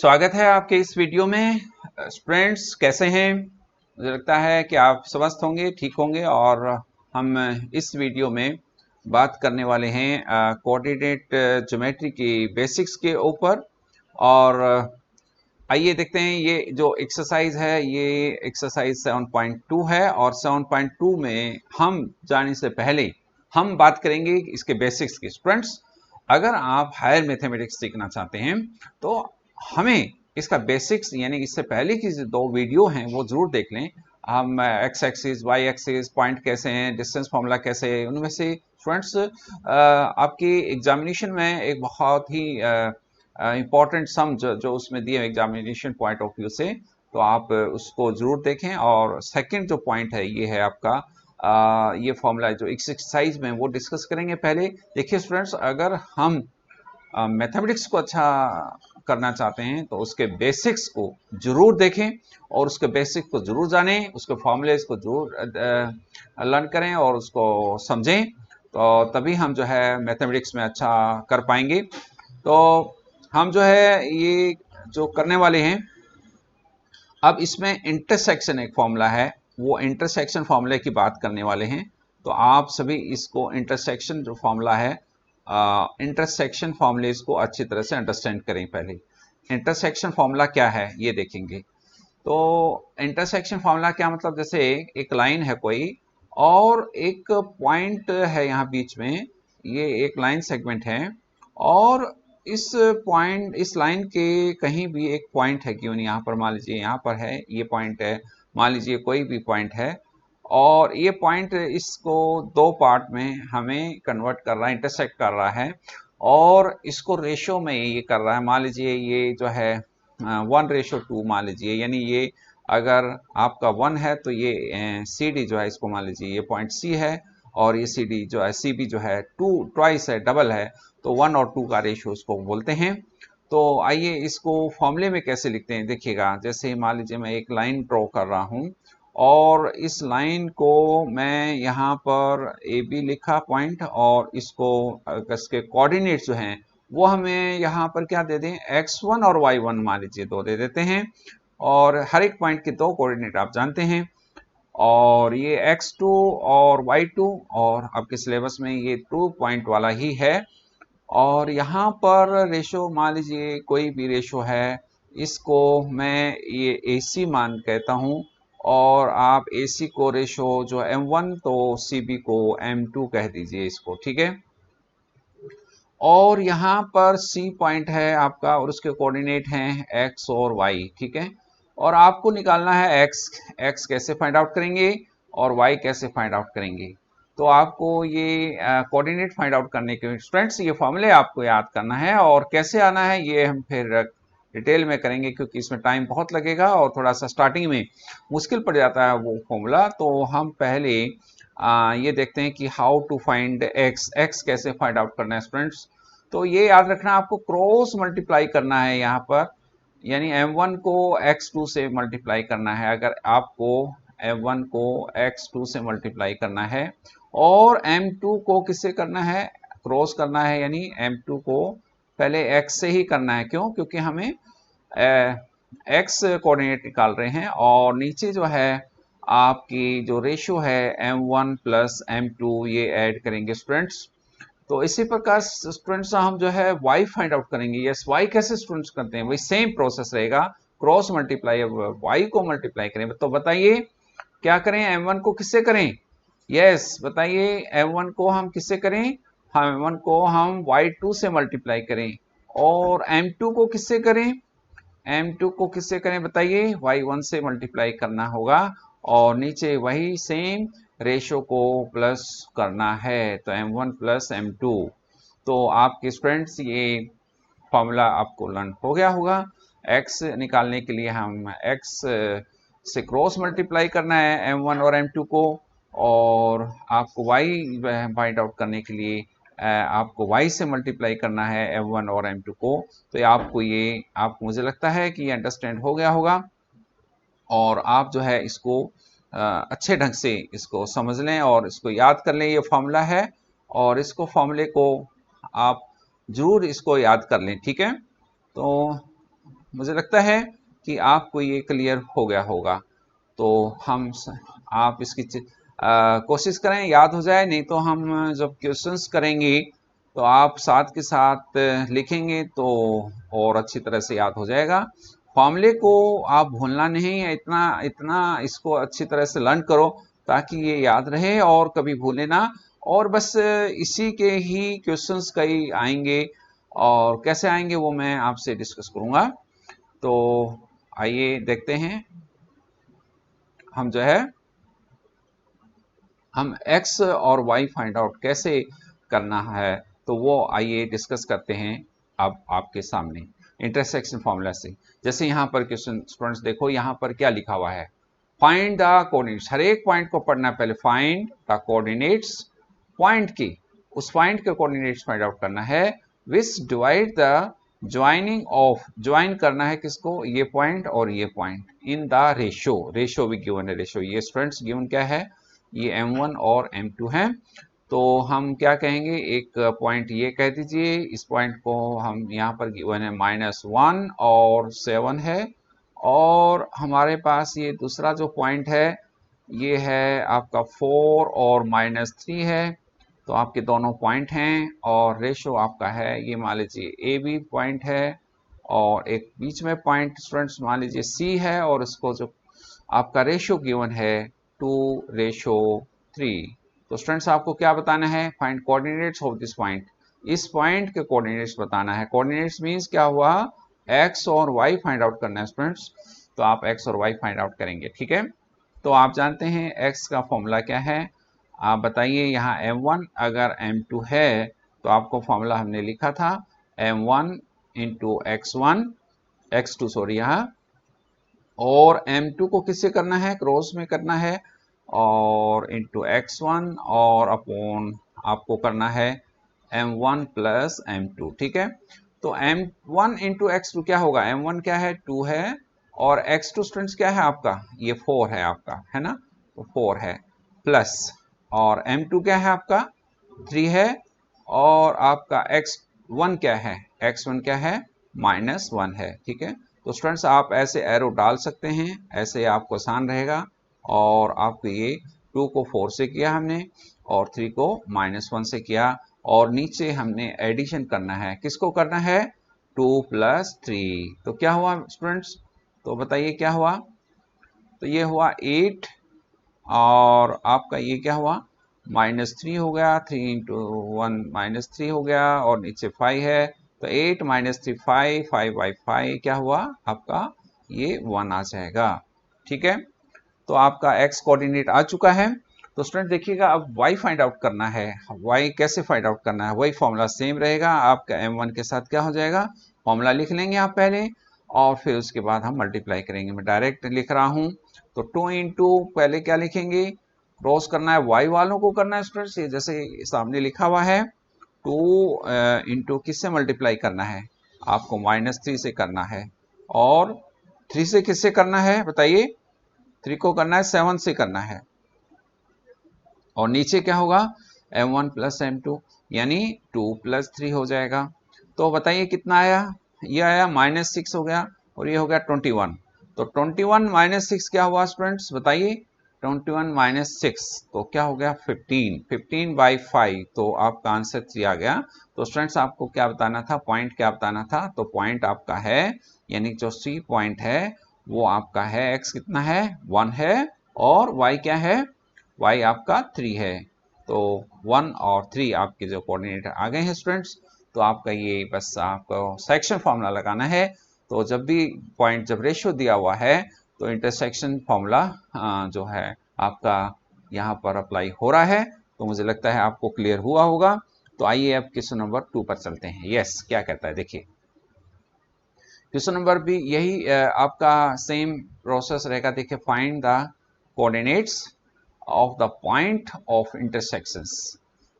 स्वागत है आपके इस वीडियो में। स्टूडेंट्स कैसे हैं? मुझे लगता है कि आप स्वस्थ होंगे, ठीक होंगे। और हम इस वीडियो में बात करने वाले हैं कोऑर्डिनेट ज्योमेट्री की बेसिक्स के ऊपर। और आइए देखते हैं ये जो एक्सरसाइज है, ये एक्सरसाइज 7.2 है। और 7.2 में हम जाने से पहले हम बात करेंगे इसके बेसिक्स की। स्टूडेंट्स, अगर आप हायर मैथमेटिक्स सीखना चाहते हैं तो हमें इसका बेसिक्स यानी इससे पहले की जो दो वीडियो हैं वो जरूर देख लें। हम x axis, y axis, point कैसे हैं, डिस्टेंस फार्मूला कैसे है, उनमें से स्टूडेंट्स आपकी एग्जामिनेशन में एक बहुत ही इम्पॉर्टेंट सम जो उसमें दिए एग्जामिनेशन पॉइंट ऑफ व्यू से, तो आप उसको जरूर देखें। और सेकंड जो पॉइंट है ये है आपका ये फॉर्मूला जो एक्सरसाइज में वो डिस्कस करेंगे। पहले देखिए स्टूडेंट्स, अगर हम मैथमेटिक्स को अच्छा करना चाहते हैं तो उसके बेसिक्स को जरूर देखें और उसके बेसिक्स को जरूर जानें, उसके फॉर्मूलेज को जरूर लर्न करें और उसको समझें, तो तभी हम जो है मैथमेटिक्स में अच्छा कर पाएंगे। तो हम जो है ये जो करने वाले हैं, अब इसमें इंटरसेक्शन एक फॉर्मूला है, वो इंटरसेक्शन फॉर्मूले की बात करने वाले हैं। तो आप सभी इसको इंटरसेक्शन जो फॉर्मूला है, इंटरसेक्शन फॉर्मूले को अच्छी तरह से अंडरस्टैंड करें। पहले इंटरसेक्शन फॉर्मूला क्या है ये देखेंगे। तो इंटरसेक्शन फॉर्मूला क्या मतलब, जैसे एक लाइन है कोई और एक पॉइंट है यहाँ बीच में, ये एक लाइन सेगमेंट है और इस पॉइंट इस लाइन के कहीं भी एक पॉइंट है, क्यों नहीं, यहाँ पर मान लीजिए यहाँ पर है, ये पॉइंट है, मान लीजिए कोई भी पॉइंट है और ये पॉइंट इसको दो पार्ट में हमें कन्वर्ट कर रहा है, इंटरसेक्ट कर रहा है और इसको रेशो में ये कर रहा है। मान लीजिए ये जो है 1:2 मान लीजिए, यानी ये अगर आपका 1 है तो ये सी डी जो है, इसको मान लीजिए ये पॉइंट सी है और ये सी डी जो है, सी बी जो है 2 ट्वाइस है, डबल है, तो 1 और 2 का रेशियो उसको बोलते हैं। तो आइए इसको फॉर्मूले में कैसे लिखते हैं देखिएगा। जैसे मान लीजिए मैं एक लाइन ड्रॉ कर रहा हूँ और इस लाइन को मैं यहाँ पर ए बी लिखा पॉइंट, और इसको इसके कोऑर्डिनेट्स जो हैं वो हमें यहाँ पर क्या दे दें, x1 और y1 मान लीजिए दो दे देते हैं। और हर एक पॉइंट के दो कोऑर्डिनेट आप जानते हैं, और ये x2 और y2, और आपके सिलेबस में ये 2 पॉइंट वाला ही है। और यहाँ पर रेशो मान लीजिए कोई भी रेशो है, इसको मैं ये AC मान कहता हूँ और आप AC को रेशो जो M1 तो CB को M2 कह दीजिए इसको, ठीक है। और यहाँ पर C पॉइंट है आपका और उसके कोऑर्डिनेट हैं X और Y, ठीक है। और आपको निकालना है X कैसे फाइंड आउट करेंगे और Y कैसे फाइंड आउट करेंगे। तो आपको ये कोऑर्डिनेट फाइंड आउट करने के स्टूडेंट्स ये फॉर्मूले आपको याद करना है, और कैसे आना है ये हम फिर डिटेल में करेंगे क्योंकि इसमें टाइम बहुत लगेगा और थोड़ा सा स्टार्टिंग में मुश्किल पड़ जाता है वो फॉर्मूला। तो हम पहले ये देखते हैं कि हाउ टू फाइंड एक्स कैसे फाइंड आउट करना है स्टूडेंट्स। तो ये याद रखना, आपको क्रॉस मल्टीप्लाई करना है यहाँ पर, यानी m1 को x2 से मल्टीप्लाई करना है। अगर आपको m1 को x2 से मल्टीप्लाई करना है और m2 को किससे करना है, क्रॉस करना है, यानी m2 को पहले x से ही करना है। क्यों? क्योंकि हमें x कोऑर्डिनेट निकाल रहे हैं और नीचे जो है आपकी जो रेशियो है m1 प्लस m2 ये ऐड करेंगे स्टूडेंट्स। तो इसी प्रकार स्टूडेंट्स हम जो है y फाइंड आउट करेंगे। यस, y कैसे स्टूडेंट्स करते हैं, वही सेम प्रोसेस रहेगा, क्रॉस मल्टीप्लाई। अब y को मल्टीप्लाई करें तो बताइए क्या करें, m1 को किससे करें? यस बताइए, m1 को हम किससे करें? हम m1 को हम y2 से मल्टीप्लाई करें। और m2 को किससे करें? m2 को किससे करें बताइए? y1 से मल्टीप्लाई करना होगा और नीचे वही सेम रेशो को प्लस करना है, तो m1 प्लस m2। तो आपके स्टूडेंट्स ये फॉर्मूला आपको लर्न हो गया होगा। x निकालने के लिए हम x से क्रॉस मल्टीप्लाई करना है m1 और m2 को, और आपको y फाइंड आउट करने के लिए आपको y से मल्टीप्लाई करना है m1 और m2 को। तो आपको मुझे लगता है कि ये अंडरस्टैंड हो गया होगा और आप जो है इसको अच्छे ढंग से इसको समझ लें और इसको याद कर लें। ये फॉर्मूला है और इसको फॉर्मूले को आप जरूर इसको याद कर लें, ठीक है। तो मुझे लगता है कि आपको ये क्लियर हो गया होगा। तो आप इसकी कोशिश करें याद हो जाए, नहीं तो हम जब क्वेश्चंस करेंगे तो आप साथ के साथ लिखेंगे तो और अच्छी तरह से याद हो जाएगा। फॉर्मूले को आप भूलना नहीं है, इतना इतना इसको अच्छी तरह से लर्न करो ताकि ये याद रहे और कभी भूले ना। और बस इसी के ही क्वेश्चंस कई आएंगे और कैसे आएंगे वो मैं आपसे डिस्कस करूंगा। तो आइए देखते हैं हम जो है हम x और y फाइंड आउट कैसे करना है, तो वो आइए डिस्कस करते हैं अब आपके सामने इंटरसेक्शन फॉर्मूला से। जैसे यहाँ पर क्वेश्चन स्टूडेंट्स देखो, यहाँ पर क्या लिखा हुआ है, फाइंड द कोऑर्डिनेट्स। हर एक पॉइंट को पढ़ना है पहले, फाइंड द कोऑर्डिनेट्स पॉइंट की, उस पॉइंट के कोऑर्डिनेट्स फाइंड आउट करना है, विच divide the joining of, join करना है किसको, ये पॉइंट और ये point, in the ratio, ratio भी गिवन है, रेशियो ये स्टूडेंट्स गिवन क्या है, ये m1 और m2 है। तो हम क्या कहेंगे, एक पॉइंट ये कह दीजिए, इस पॉइंट को हम यहाँ पर गिवन है -1 और 7 है, और हमारे पास ये दूसरा जो पॉइंट है ये है आपका 4 और -3 है। तो आपके दोनों पॉइंट हैं और रेशो आपका है, ये मान लीजिए ए बी पॉइंट है और एक बीच में पॉइंट स्टूडेंट्स मान लीजिए सी है, और इसको जो आपका रेशो गिवन है 2:3। तो स्टूडेंट्स आपको क्या बताना है, find coordinates of this point, इस पॉइंट के कोऑर्डिनेट्स बताना है। कोऑर्डिनेट्स मींस क्या हुआ, एक्स और वाई फाइंड आउट करना है स्टूडेंट्स। तो आप एक्स और वाई फाइंड आउट करेंगे, ठीक है। तो आप जानते हैं एक्स का फॉर्मूला क्या है, आप बताइए। यहाँ m1 अगर m2 है तो आपको फॉर्मूला हमने लिखा था m1 into x1 x2 sorry यहाँ, और m2 को किससे करना है, क्रॉस में करना है, और इंटू x1 और अपॉन आपको करना है m1 प्लस m2, ठीक है। तो m1 इंटू x2 क्या होगा, m1 क्या है 2 है, और x2 स्टूडेंट्स क्या है आपका, ये 4 है आपका, है ना, तो 4 है प्लस, और m2 क्या है आपका 3 है, और आपका x1 क्या है, x1 क्या है -1 है, ठीक है। तो स्टूडेंट्स आप ऐसे एरो डाल सकते हैं, ऐसे आपको आसान रहेगा। और आपको ये 2 को 4 से किया हमने और 3 को -1 से किया, और नीचे हमने एडिशन करना है, किसको करना है 2 + 3। तो क्या हुआ स्टूडेंट्स, तो बताइए क्या हुआ, तो ये हुआ 8, और आपका ये क्या हुआ -3 हो गया, 3 इंटू 1 -3 हो गया, और नीचे 5 है, तो 8 - 3 5, 5/5 क्या हुआ आपका, ये 1 आ जाएगा, ठीक है। तो आपका x कोऑर्डिनेट आ चुका है। तो स्टूडेंट देखिएगा, अब y फाइंड आउट करना है, y कैसे फाइंड आउट करना है, वही फॉर्मूला सेम रहेगा आपका, m1 के साथ क्या हो जाएगा, फॉर्मूला लिख लेंगे आप पहले, और फिर उसके बाद हम मल्टीप्लाई करेंगे। मैं डायरेक्ट लिख रहा हूं, तो 2 इंटू पहले क्या लिखेंगे, क्रॉस करना है, y वालों को करना है स्टूडेंट्स, ये जैसे सामने लिखा हुआ है 2 इंटू किससे मल्टीप्लाई करना है, आपको -3 से करना है, और 3 से किससे करना है बताइए, 3 को करना है 7 से करना है, और नीचे क्या होगा m1 प्लस m2, यानी 2 + 3 हो जाएगा। तो बताइए कितना आया, ये आया -6 हो गया, और ये हो गया 21। तो 21 - 6 क्या हुआ स्टूडेंट्स बताइए, 21 - 6 तो क्या हो गया 15, 15/5, तो आपका आंसर 3 आ गया। तो स्टूडेंट्स आपको क्या बताना था, पॉइंट क्या बताना था, तो पॉइंट आपका है, यानी जो सी पॉइंट है वो आपका है, x कितना है 1 है, और y क्या है, y आपका 3 है। तो 1 और 3 आपके जो कोऑर्डिनेट आ गए हैं स्टूडेंट्स। तो आपका ये बस आपको सेक्शन फॉर्मूला लगाना है। तो जब भी पॉइंट जब रेशियो दिया हुआ है तो इंटरसेक्शन फॉर्मूला जो है आपका यहाँ पर अप्लाई हो रहा है। तो मुझे लगता है आपको क्लियर हुआ होगा। तो आइए अब क्वेश्चन नंबर 2 पर चलते हैं। यस, क्या कहता है देखिए, क्वेश्चन नंबर भी यही आपका सेम प्रोसेस रहेगा। देखिए, find the coordinates of the point of intersections,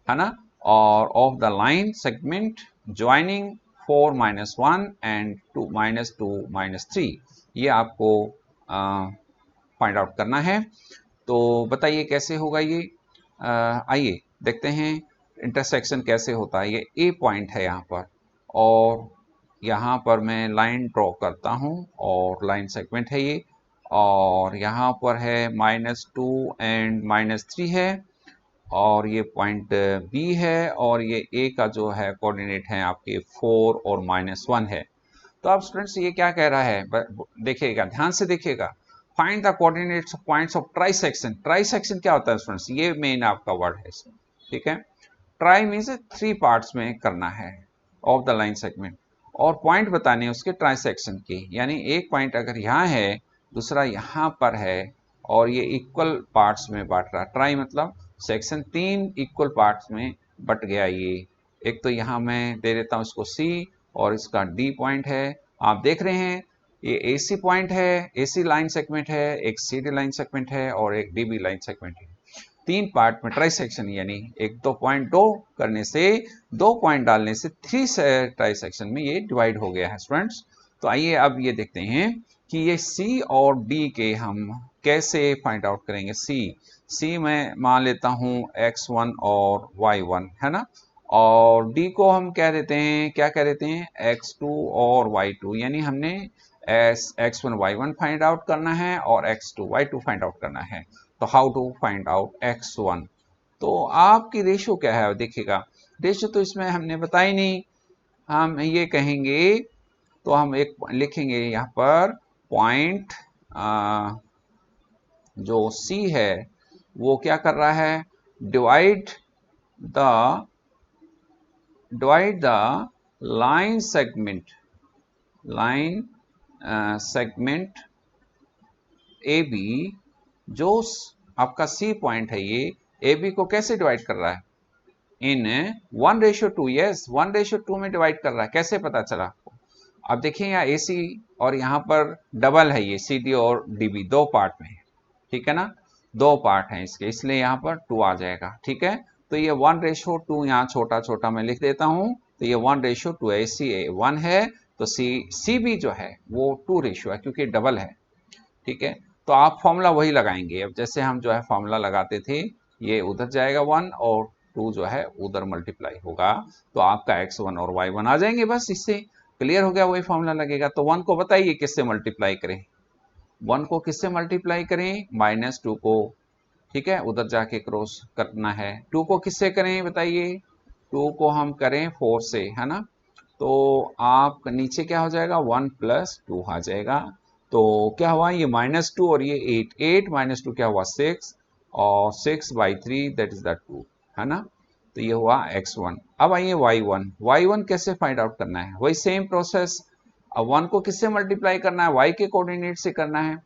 है ना, और of the line segment joining 4 - 1 and 2 - 3, ये आपको फाइंड आउट करना है। तो बताइए कैसे होगा ये, आइए देखते हैं इंटरसेक्शन कैसे होता है। ये ए पॉइंट है यहाँ पर, और यहाँ पर मैं लाइन ड्रॉ करता हूँ और लाइन सेगमेंट है ये, और यहाँ पर है -2 एंड -3 है, और ये पॉइंट बी है, और ये ए का जो है कोऑर्डिनेट है आपके 4 और -1 है। तो अब स्टूडेंट्स ये क्या कह रहा है, देखिएगा, ध्यान से देखिएगा। Find the coordinates points of trisection. Trisection क्या होता है स्टूडेंट्स, ये मेन आपका वर्ड है इसमें, ठीक है। ट्राई मीन्स 3 पार्ट्स में करना है ऑफ द लाइन सेगमेंट, और पॉइंट बताने उसके ट्राइसेक्शन के, यानी एक पॉइंट अगर यहाँ है, दूसरा यहाँ पर है, और ये इक्वल पार्ट्स में बांट रहा। ट्राई मतलब सेक्शन 3 इक्वल पार्ट्स में बट गया ये। एक तो यहाँ मैं दे देता हूँ इसको सी, और इसका डी पॉइंट है। आप देख रहे हैं ये एसी पॉइंट है, एसी लाइन सेगमेंट है, एक सीडी लाइन सेगमेंट है, और एक डीबी लाइन सेगमेंट है। 3 पार्ट में ट्राइसेक्शन, यानी एक 2.2 करने से, 2 पॉइंट डालने से 3 ट्राइसेक्शन में ये डिवाइड हो गया है स्टूडेंट्स। तो आइए अब ये देखते हैं कि ये सी और डी के हम कैसे फाइंड आउट करेंगे। सी मैं मान लेता हूँ x1 और y1 है ना, और डी को हम क्या देते हैं, क्या कह देते हैं, x2 और y2, यानी हमने x1 y1 फाइंड आउट करना है और x2 y2 फाइंड आउट करना है। तो how to find out x1, तो आपकी रेशियो क्या है देखिएगा। रेशियो तो इसमें हमने बताया नहीं, हम ये कहेंगे, तो हम एक लिखेंगे यहाँ पर पॉइंट जो C है वो क्या कर रहा है, divide the line segment AB, जो आपका C पॉइंट है ये AB को कैसे डिवाइड कर रहा है, इन 1:2। यस, 1:2 में डिवाइड कर रहा है। कैसे पता चला आपको, अब देखिए यहाँ AC और यहाँ पर डबल है, ये CD और DB 2 पार्ट में है, ठीक है ना, 2 पार्ट हैं इसके, इसलिए यहाँ पर 2 आ जाएगा, ठीक है। तो ये 1:2 यहाँ छोटा छोटा मैं लिख देता हूँ, तो ये 1:2 है। AC 1 है तो CB जो है वो 2 रेशियो है, क्योंकि डबल है, ठीक है। तो आप फॉर्मूला वही लगाएंगे, अब जैसे हम जो है फॉर्मूला लगाते थे, ये उधर जाएगा 1 और 2 जो है उधर मल्टीप्लाई होगा, तो आपका x1 और y1 आ जाएंगे, बस इससे क्लियर हो गया, वही फॉर्मूला लगेगा। तो 1 को बताइए किससे मल्टीप्लाई करें, 1 को किससे मल्टीप्लाई करें, -2 को, ठीक है, उधर जाके क्रॉस करना है। 2 को किससे करें बताइए, 2 को हम करें 4 से, है ना, तो आप नीचे क्या हो जाएगा, 1 + 2 आ जाएगा। तो क्या हुआ, ये -2 और ये 8 -2 क्या हुआ, 6, और 6/3 दैट इज द 2, है ना। तो ये हुआ x1। अब आइए y1 कैसे फाइंड आउट करना है, वही सेम प्रोसेस। अब 1 को किससे मल्टीप्लाई करना है, y के कोऑर्डिनेट से करना है।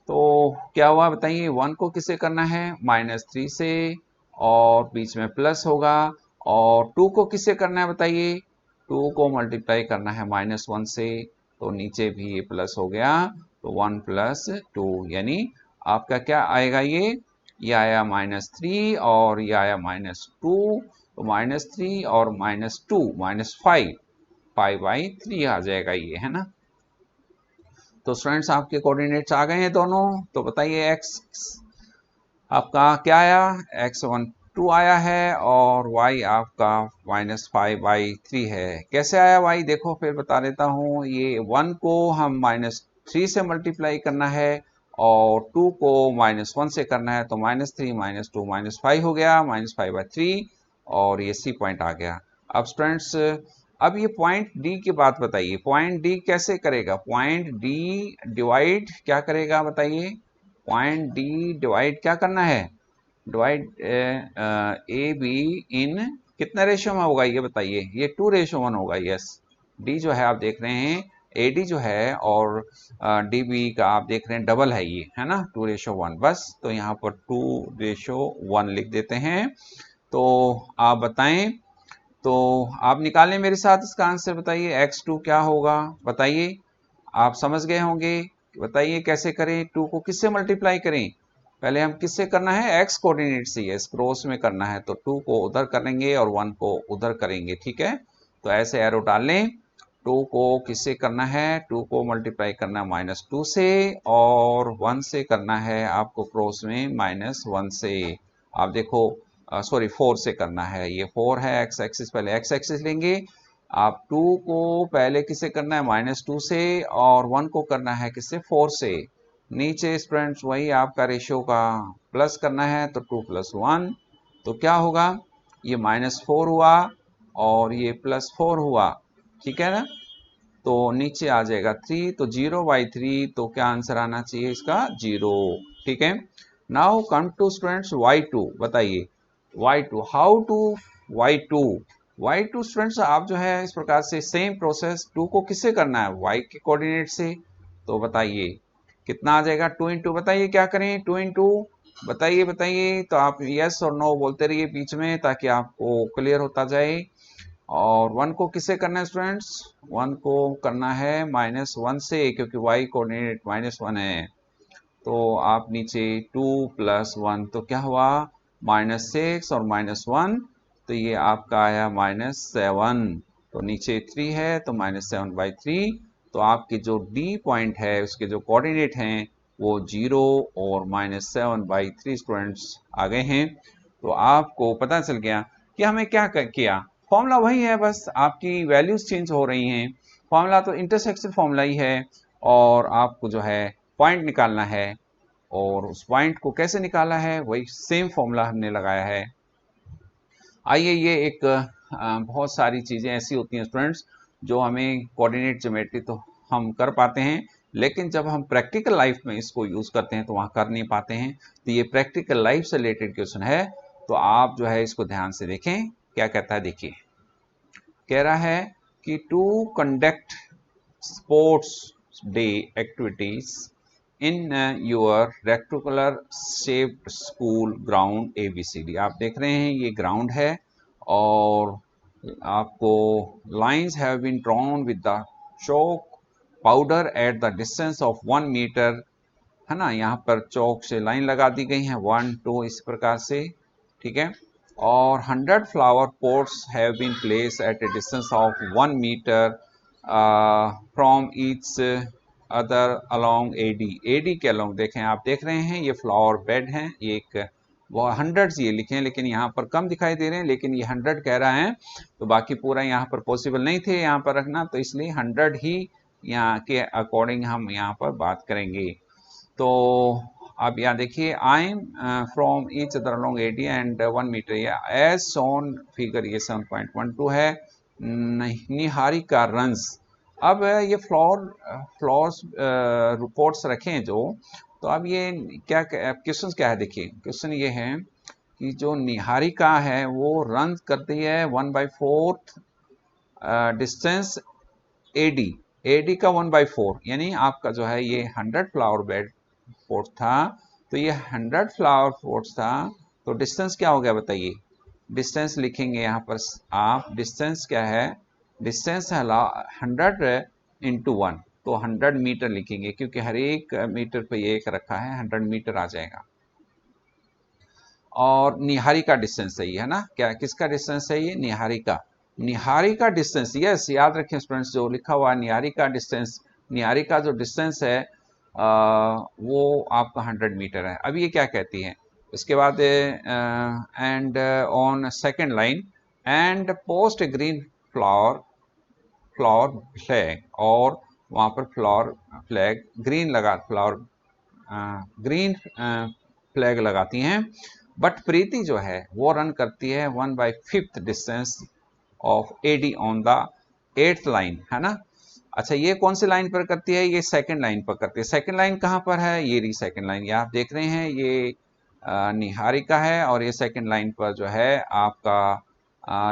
तो क्या हुआ बताइए, 1 को किससे करना है, -3 से, और बीच में प्लस होगा, और 2 को किससे करना है बताइए, 2 को मल्टीप्लाई करना है -1 से, तो नीचे भी ये प्लस हो गया, तो 1 + 2, यानी आपका क्या आएगा, ये आया -3 और ये आया -2, तो -3 और -2 -5, 5/3 आ जाएगा ये, है ना। तो स्टूडेंट्स आपके कोऑर्डिनेट्स आ गए हैं दोनों, तो बताइए x आपका क्या आया, x1 2 आया है, और y आपका -5/3 है। कैसे आया y, देखो फिर बता देता हूँ। ये 1 को हम -3 से मल्टीप्लाई करना है, और 2 को -1 से करना है, तो -3 -2 -5 हो गया, -5/3, और ये C पॉइंट आ गया। अब स्टूडेंट्स अब ये पॉइंट डी की बात बताइए, पॉइंट डी कैसे करेगा, पॉइंट डी डिवाइड क्या करेगा बताइए, पॉइंट डी डिवाइड क्या करना है, डिवाइड ए बी इन कितना रेशियो में होगा ये बताइए, ये 2:1 होगा। यस, डी जो है आप देख रहे हैं, ए डी जो है और डी बी का आप देख रहे हैं डबल है ये, है ना, 2:1, बस तो यहाँ पर 2:1 लिख देते हैं। तो आप बताएं, तो आप निकालें मेरे साथ इसका आंसर, बताइए x2 क्या होगा, बताइए, आप समझ गए होंगे, बताइए कैसे करें, 2 को किससे मल्टीप्लाई करें, पहले हम किससे करना है, x कोऑर्डिनेट से, यस, क्रॉस में करना है, तो 2 को उधर करेंगे और 1 को उधर करेंगे, ठीक है। तो ऐसे एरो डाल लें, 2 को किससे करना है, 2 को मल्टीप्लाई करना है -2 से, और 1 से करना है आपको क्रॉस में -1 से। आप देखो, सॉरी 4 से करना है, ये 4 है, x एक्सिस, पहले x एक्सिस लेंगे, आप 2 को पहले किसे करना है -2 से, और 1 को करना है किससे 4 से। नीचे स्टूडेंट्स वही आपका रेशियो का प्लस करना है, तो 2 + 1 तो क्या होगा, ये -4 हुआ और ये +4 हुआ, ठीक है ना। तो नीचे आ जाएगा 3, तो 0/3, तो क्या आंसर आना चाहिए इसका 0, ठीक है। Now come to students y2, बताइए y2 how to y2। y2 students आप जो है इस प्रकार से सेम प्रोसेस 2 को किससे करना है, y के कोऑर्डिनेट से। तो बताइए कितना आ जाएगा, 2 इंटू, बताइए क्या करें, 2 इंटू, बताइए बताइए। तो आप यस और नो बोलते रहिए बीच में ताकि आपको क्लियर होता जाए। और 1 को किससे करना है स्टूडेंट्स, 1 को करना है -1 से, क्योंकि y कोऑर्डिनेट -1 है। तो आप नीचे 2 + 1 तो क्या हुआ -6 और -1, तो ये आपका आया -7। तो नीचे 3 है तो -7/3। तो आपकी जो D पॉइंट है उसके जो कोऑर्डिनेट हैं वो 0 और -7/3 स्टूडेंट्स आ गए हैं। तो आपको पता चल गया कि हमें क्या किया, फॉर्मूला वही है, बस आपकी वैल्यूज चेंज हो रही हैं। फॉर्मूला तो इंटरसेक्शन फॉर्मूला ही है, और आपको जो है पॉइंट निकालना है, और उस पॉइंट को कैसे निकाला है वही सेम फॉर्मूला हमने लगाया है। आइए, ये एक बहुत सारी चीज़ें ऐसी होती हैं स्टूडेंट्स जो हमें कोऑर्डिनेट ज्योमेट्री तो हम कर पाते हैं, लेकिन जब हम प्रैक्टिकल लाइफ में इसको यूज़ करते हैं तो वहाँ कर नहीं पाते हैं। तो ये प्रैक्टिकल लाइफ से रिलेटेड क्वेश्चन है, तो आप जो है इसको ध्यान से देखें क्या कहता है। देखिए कह रहा है कि to conduct sports day activities in your rectangular shaped school ground ABCD। आप देख रहे हैं ये ग्राउंड है, और आपको lines have been drawn with the chalk powder at the distance of 1 metre, है ना। यहाँ पर चौक से लाइन लगा दी गई है 1 2 इस प्रकार से, ठीक है। और 100 flower pots have been placed at a distance of 1 metre from each other along AD के अलोंग। देखें, आप देख रहे हैं ये फ्लावर बेड हैं, ये एक वो 100 ये लिखे हैं, लेकिन यहाँ पर कम दिखाई दे रहे हैं, लेकिन ये 100 कह रहा है, तो बाकी पूरा यहाँ पर पॉसिबल नहीं थे यहाँ पर रखना, तो इसलिए 100 ही यहाँ के अकॉर्डिंग हम यहाँ पर बात करेंगे। तो आप यहाँ देखिए, I am from each other along AD and 1 metre, as shown figure, ये 7.12 है। निहारिका रंस। अब ये फ्लोर्स रिपोर्ट्स रखें जो, तो अब ये क्या क्वेश्चन क्या है, देखिए क्वेश्चन ये है कि जो निहारिका है वो रन करती है 1/4 डिस्टेंस AD का 1/4, यानी आपका जो है ये 100 फ्लावर बेड पोर्ट था, तो ये 100 फ्लावर पोर्ट था, तो डिस्टेंस क्या हो गया बताइए। डिस्टेंस लिखेंगे यहाँ पर आप, डिस्टेंस क्या है, डिस्टेंस है 100 × 1, तो 100 मीटर लिखेंगे, क्योंकि हर एक मीटर पे ये एक रखा है, 100 मीटर आ जाएगा। और निहारिका डिस्टेंस सही है ना, क्या किसका डिस्टेंस है ये, निहारिका। निहारिका डिस्टेंस, यस याद रखें स्टूडेंट्स, जो लिखा हुआ है निहारिका डिस्टेंस, निहारिका जो डिस्टेंस है वो आपका 100 मीटर है। अब ये क्या कहती है इसके बाद, and on second line and post A green flower flag, और वहाँ पर फ्लावर फ्लैग ग्रीन लगा, फ्लावर ग्रीन फ्लैग लगाती हैं। बट प्रीति जो है वो रन करती है 1/5 distance of AD on the 8th line, है ना। अच्छा, ये कौन सी लाइन पर करती है, ये सेकंड लाइन पर करती है। सेकंड लाइन कहाँ पर है, ये रही सेकंड लाइन, ये आप देख रहे हैं, ये निहारिका है, और ये सेकंड लाइन पर जो है आपका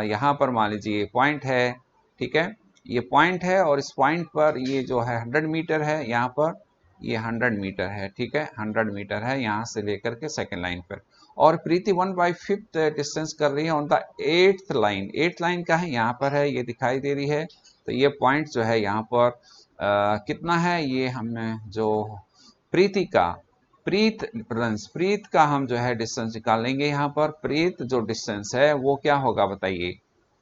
यहाँ पर मान लीजिए पॉइंट है, ठीक है, ये पॉइंट है, और इस पॉइंट पर ये जो है 100 मीटर है, यहाँ पर ये 100 मीटर है, ठीक है, 100 मीटर है यहाँ से लेकर के सेकंड लाइन पर। और प्रीति 1/5 डिस्टेंस कर रही है on the 8th line. 8th line का है, यहाँ पर है, ये दिखाई दे रही है, तो ये पॉइंट जो है यहाँ पर कितना है, ये हमने जो प्रीति का प्रीत का हम जो है डिस्टेंस निकाल लेंगे। यहाँ पर प्रीत जो डिस्टेंस है वो क्या होगा बताइए,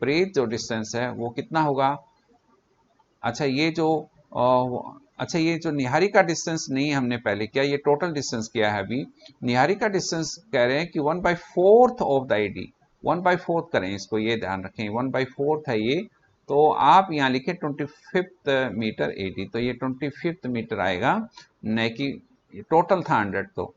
प्रीत जो डिस्टेंस है वो कितना होगा। अच्छा, ये जो अच्छा, ये जो निहारिका डिस्टेंस नहीं हमने पहले किया, ये टोटल डिस्टेंस किया है अभी। निहारिका डिस्टेंस कह रहे हैं कि 1/4 ऑफ द AD, 1/4 करें इसको, ये ध्यान रखें 1/4 है ये, तो आप यहाँ लिखे 25th मीटर 80, तो ये 25th मीटर आएगा, न कि टोटल था 100, तो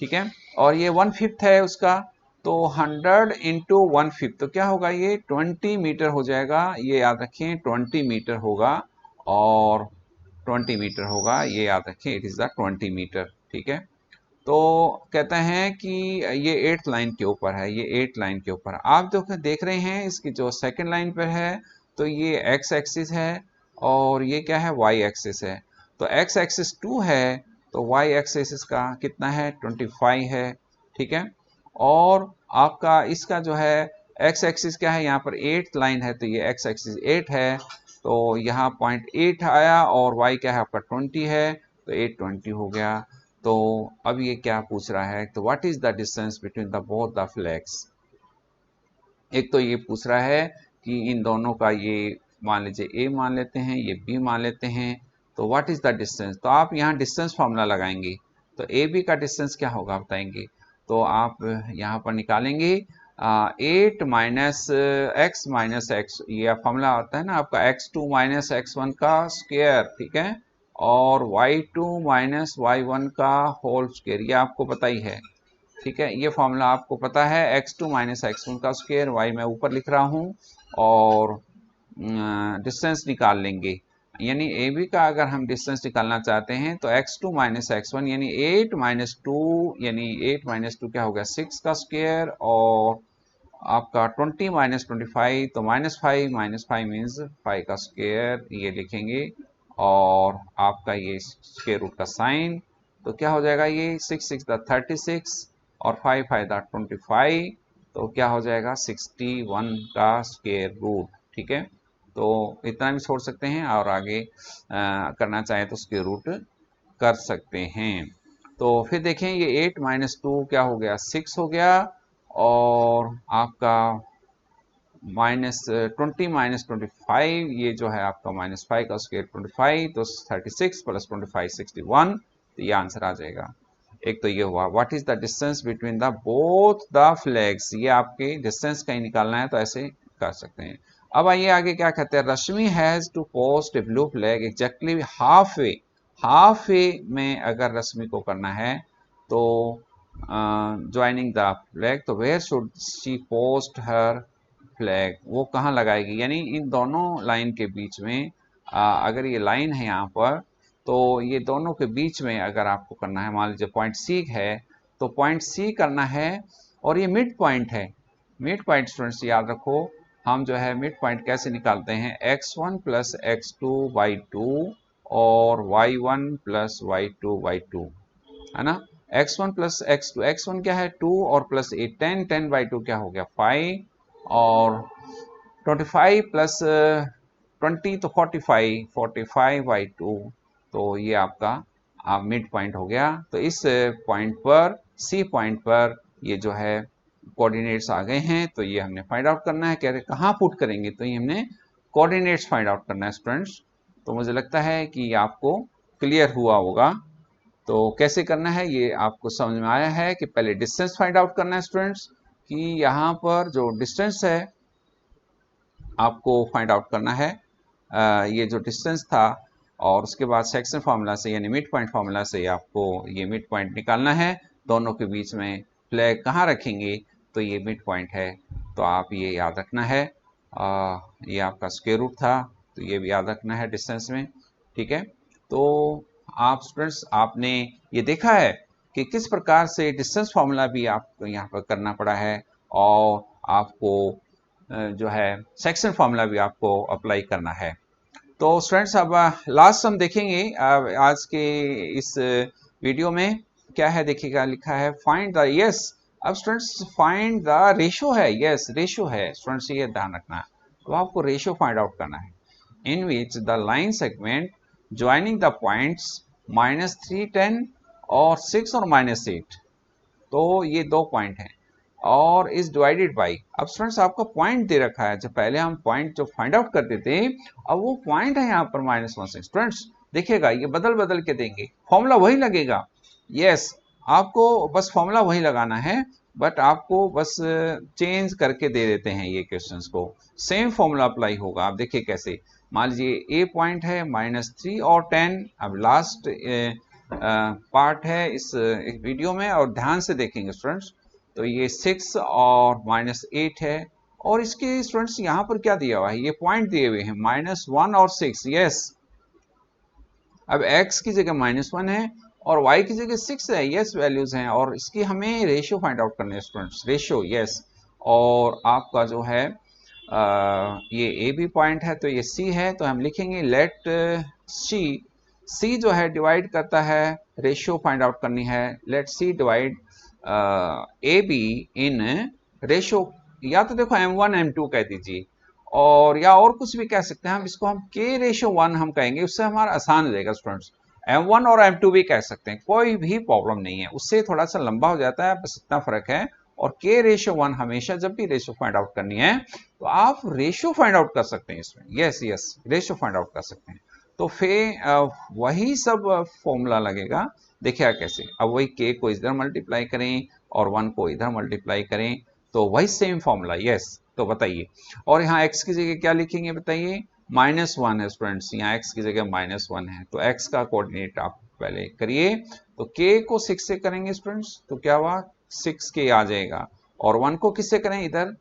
ठीक है। और ये 1/5 है उसका, तो 100 इंटू 1/5 तो क्या होगा, ये 20 मीटर हो जाएगा। ये याद रखें 20 मीटर होगा, और 20 मीटर होगा, ये याद रखें, इट इज़ द 20 मीटर, ठीक है। तो कहते हैं कि ये 8th लाइन के ऊपर है, ये 8th लाइन के ऊपर आप देख रहे हैं इसकी जो सेकंड लाइन पर है, तो ये x एक्सिस है और ये क्या है, y एक्सिस है। तो x एक्सिस 2 है, तो y एक्सिस इसका कितना है, 25 है, ठीक है। और आपका इसका जो है x एक्सिस क्या है, यहाँ पर 8th लाइन है, तो ये x एक्सिस 8 है, तो यहाँ 0.8 आया, और y क्या है आपका 20 है, तो 820 हो गया। तो अब ये क्या पूछ रहा है, तो what is the distance between the both the flags. एक तो ये पूछ रहा है कि इन दोनों का, ये मान लीजिए a मान लेते हैं, ये b मान लेते हैं, तो व्हाट इज द डिस्टेंस। तो आप यहाँ डिस्टेंस फार्मूला लगाएंगे, तो ए बी का डिस्टेंस क्या होगा बताएंगे, तो आप यहाँ पर निकालेंगे 8 माइनस एक्स, ये फॉर्मूला आता है ना आपका x2 माइनस x1 का स्क्वायर, ठीक है, और y2 माइनस y1 का होल स्क्वायर, ये आपको पता ही है, ठीक है। ये फॉर्मूला आपको पता है, x2 माइनस x1 का स्क्वायर, y मैं ऊपर लिख रहा हूँ, और डिस्टेंस निकाल लेंगे, यानी ए बी का अगर हम डिस्टेंस निकालना चाहते हैं तो x2 माइनस x1 यानी 8 माइनस 2, यानी 8 माइनस 2 क्या हो गया, 6 का स्क्वायर, और आपका 20 माइनस 25, तो -5 मीन्स 5 का स्क्वायर, ये लिखेंगे, और आपका ये स्क्वायर रूट का साइन, तो क्या हो जाएगा, ये 6 6 36 और 5 5 25, तो क्या हो जाएगा 61 का स्क्वायर रूट, ठीक है। तो इतना भी छोड़ सकते हैं, और आगे करना चाहें तो स्क्वायर रूट कर सकते हैं। तो फिर देखें, ये 8 माइनस 2 क्या हो गया, 6 हो गया, और आपका -20 माइनस 25, ये जो है आपका -5 का स्क्वायर 25, तो 36 प्लस 25 61, तो ये आंसर आ जाएगा। एक तो ये हुआ, what is the distance between the both the flags, ये आपके डिस्टेंस कहीं निकालना है तो ऐसे कर सकते हैं। अब आइए आगे क्या कहते हैं, Rashmi has to post a blue flag exactly half way में अगर रश्मि को करना है तो ज्वाइनिंग द फ्लैग, तो where should she post her flag, वो कहाँ लगाएगी, यानी इन दोनों लाइन के बीच में, अगर ये लाइन है यहाँ पर, तो ये दोनों के बीच में अगर आपको करना है, मान लीजिए पॉइंट सी है, तो पॉइंट सी करना है, और ये मिड पॉइंट है। मिड पॉइंट स्टूडेंट्स याद रखो, हम जो है मिड पॉइंट कैसे निकालते हैं, x1 प्लस x2/2 और y1 प्लस y2/2, है ना। x1 प्लस x1 क्या है 2, और प्लस 8 10/2 क्या हो गया 5, और 25 प्लस 20 तो 45/2, तो ये आपका मिड पॉइंट हो गया। तो इस पॉइंट पर, सी पॉइंट पर, ये जो है कोऑर्डिनेट्स आ गए हैं, तो ये हमने फाइंड आउट करना है, कह रहे कहाँ पुट करेंगे, तो ये हमने कोऑर्डिनेट्स फाइंड आउट करना है स्टूडेंट्स। तो मुझे लगता है कि ये आपको क्लियर हुआ होगा। तो कैसे करना है ये आपको समझ में आया है कि पहले डिस्टेंस फाइंड आउट करना है स्टूडेंट्स, कि यहाँ पर जो डिस्टेंस है आपको फाइंड आउट करना है, ये जो डिस्टेंस था, और उसके बाद सेक्शन फार्मूला से यानी मिड पॉइंट फार्मूला से आपको ये मिड पॉइंट निकालना है, दोनों के बीच में फ्लैग कहाँ रखेंगे, तो ये मिड पॉइंट है, तो आप ये याद रखना है। ये आपका स्क्वायर रूट था, तो ये भी याद रखना है डिस्टेंस में, ठीक है। तो आप स्टूडेंट्स, आपने ये देखा है कि किस प्रकार से डिस्टेंस फार्मूला भी आपको यहाँ पर करना पड़ा है, और आपको जो है सेक्शन फार्मूला भी आपको अप्लाई करना है। तो स्टूडेंट्स, अब लास्ट हम देखेंगे आज के इस वीडियो में क्या है, देखिएगा लिखा है फाइंड द, यस, अब स्टूडेंट्स फाइंड द रेशो है, यस रेशो है स्टूडेंट्स, ये ध्यान रखना है। तो आपको रेशो फाइंड आउट करना है, in which the line segment joining the points -3 10 और 6 और -8, तो ये दो पॉइंट हैं, और इज डिवाइडेड बाई, अब स्टूडेंट्स आपका पॉइंट दे रखा है, जब पहले हम पॉइंट जो फाइंड आउट करते थे, अब वो पॉइंट है यहाँ पर -1 स्टूडेंट्स देखिएगा, ये बदल बदल के देंगे, फॉर्मूला वही लगेगा, यस आपको बस फॉर्मूला वही लगाना है, बट आपको बस चेंज करके दे देते हैं ये क्वेश्चंस को। सेम फॉर्मूला अप्लाई होगा। आप देखिए कैसे, मान लीजिए ए पॉइंट है -3 और 10। अब लास्ट पार्ट है इस वीडियो में, और ध्यान से देखेंगे स्टूडेंट्स। तो ये 6 और -8 है, और इसके स्टूडेंट्स यहाँ पर क्या दिया हुआ है, ये पॉइंट दिए हुए हैं -1 और 6। यस, अब x की जगह -1 है और y की जगह 6 है। यस, वैल्यूज हैं, और इसकी हमें रेशियो फाइंड आउट करने हैं स्टूडेंट्स, रेशियो। यस, और आपका जो है ये ए बी पॉइंट है, तो ये सी है, तो हम लिखेंगे लेट सी जो है डिवाइड करता है, रेशियो फाइंड आउट करनी है, let see divide A be in ratio. या तो देखो m1 m2 कह दीजिए, और या और कुछ भी कह सकते हैं हम, इसको हम k रेशियो 1 हम कहेंगे, उससे हमारा आसान हो जाएगा स्टूडेंट्स। m1 और m2 भी कह सकते हैं, कोई भी प्रॉब्लम नहीं है, उससे थोड़ा सा लंबा हो जाता है, बस इतना फर्क है। और k रेशियो 1 हमेशा जब भी रेशियो फाइंड आउट करनी है तो आप रेशियो फाइंड आउट कर सकते हैं इसमें। Yes yes, ratio find out कर सकते हैं। तो फिर वही सब फॉर्मूला लगेगा। देखिए कैसे, अब वही k को इधर मल्टीप्लाई करें और 1 को इधर मल्टीप्लाई करें, तो वही सेम फॉर्मूला। यस, तो बताइए, और यहाँ x की जगह क्या लिखेंगे बताइए, -1 है स्टूडेंट्स, यहाँ x की जगह -1 है, तो x का कोऑर्डिनेट आप पहले करिए। तो k को 6 से करेंगे स्टूडेंट्स, तो क्या हुआ, 6k आ जाएगा, और 1 को किससे करें, इधर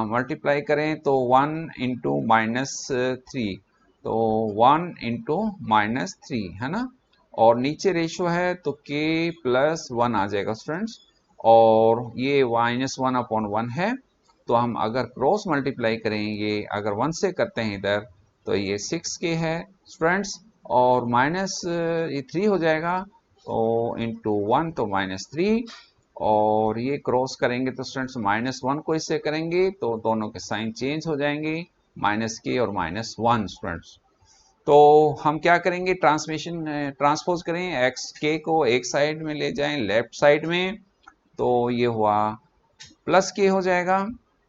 मल्टीप्लाई करें, तो 1 इंटू -3, तो 1 इंटू -3 है ना, और नीचे रेशियो है तो k +1 आ जाएगा स्टूडेंट्स, और ये -1 अपॉन 1 है, तो हम अगर क्रॉस मल्टीप्लाई करेंगे, अगर 1 से करते हैं इधर, तो ये 6k है स्टूडेंट्स, और माइनस ये 3 हो जाएगा, तो इंटू 1 तो -3, और ये क्रॉस करेंगे तो स्टूडेंट्स -1 को इससे करेंगे तो दोनों के साइन चेंज हो जाएंगे, -k और -1 स्टूडेंट्स। तो हम क्या करेंगे, ट्रांसपोज करें, एक्स के को एक साइड में ले जाएं लेफ्ट साइड में, तो ये हुआ +k हो जाएगा,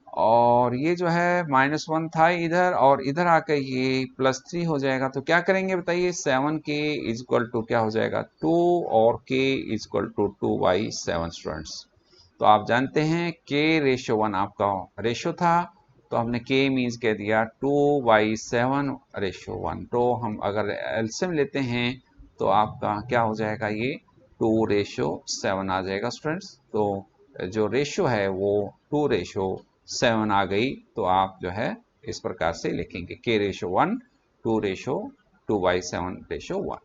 और ये जो है -1 था इधर, और इधर आकर ये +3 हो जाएगा। तो क्या करेंगे बताइए, 7k इक्वल टू क्या हो जाएगा, 2, और k इक्वल टू 2/7 स्टूडेंट्स। तो आप जानते हैं k रेशियो 1 आपका रेशियो था, तो हमने k मीन्स कह दिया 2/7 रेशियो 1। तो हम अगर एलसीएम लेते हैं तो आपका क्या हो जाएगा, ये 2/7 आ जाएगा स्टूडेंट्स। तो जो रेशियो है वो 2/7 आ गई, तो आप जो है इस प्रकार से लिखेंगे k रेशियो 1 2/7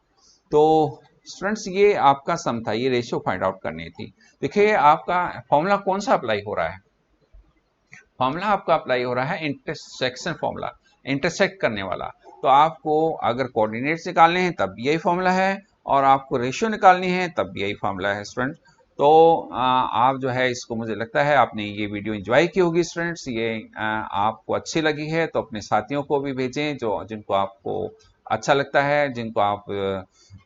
तो स्टूडेंट्स ये आपका सम था, ये रेशियो फाइंड आउट करनी थी। देखिए आपका फॉर्मूला कौन सा अप्लाई हो रहा है, फॉर्मूला आपका अप्लाई हो रहा है इंटरसेक्शन फॉर्मूला, इंटरसेक्ट करने वाला। तो आपको अगर कोऑर्डिनेट्स निकालने हैं तब यही फॉर्मूला है, और आपको रेशियो निकालनी है तब यही फॉर्मूला है स्टूडेंट। तो आप जो है इसको, मुझे लगता है आपने ये वीडियो एंजॉय की होगी स्टूडेंट्स, ये आपको अच्छी लगी है तो अपने साथियों को भी भेजें, जो जिनको आपको अच्छा लगता है, जिनको आप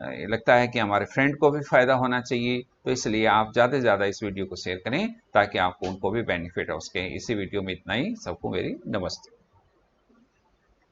लगता है कि हमारे फ्रेंड को भी फायदा होना चाहिए, तो इसलिए आप ज़्यादा से ज़्यादा इस वीडियो को शेयर करें ताकि आपको उनको भी बेनिफिट हो सके। इसी वीडियो में इतना ही, सबको मेरी नमस्ते।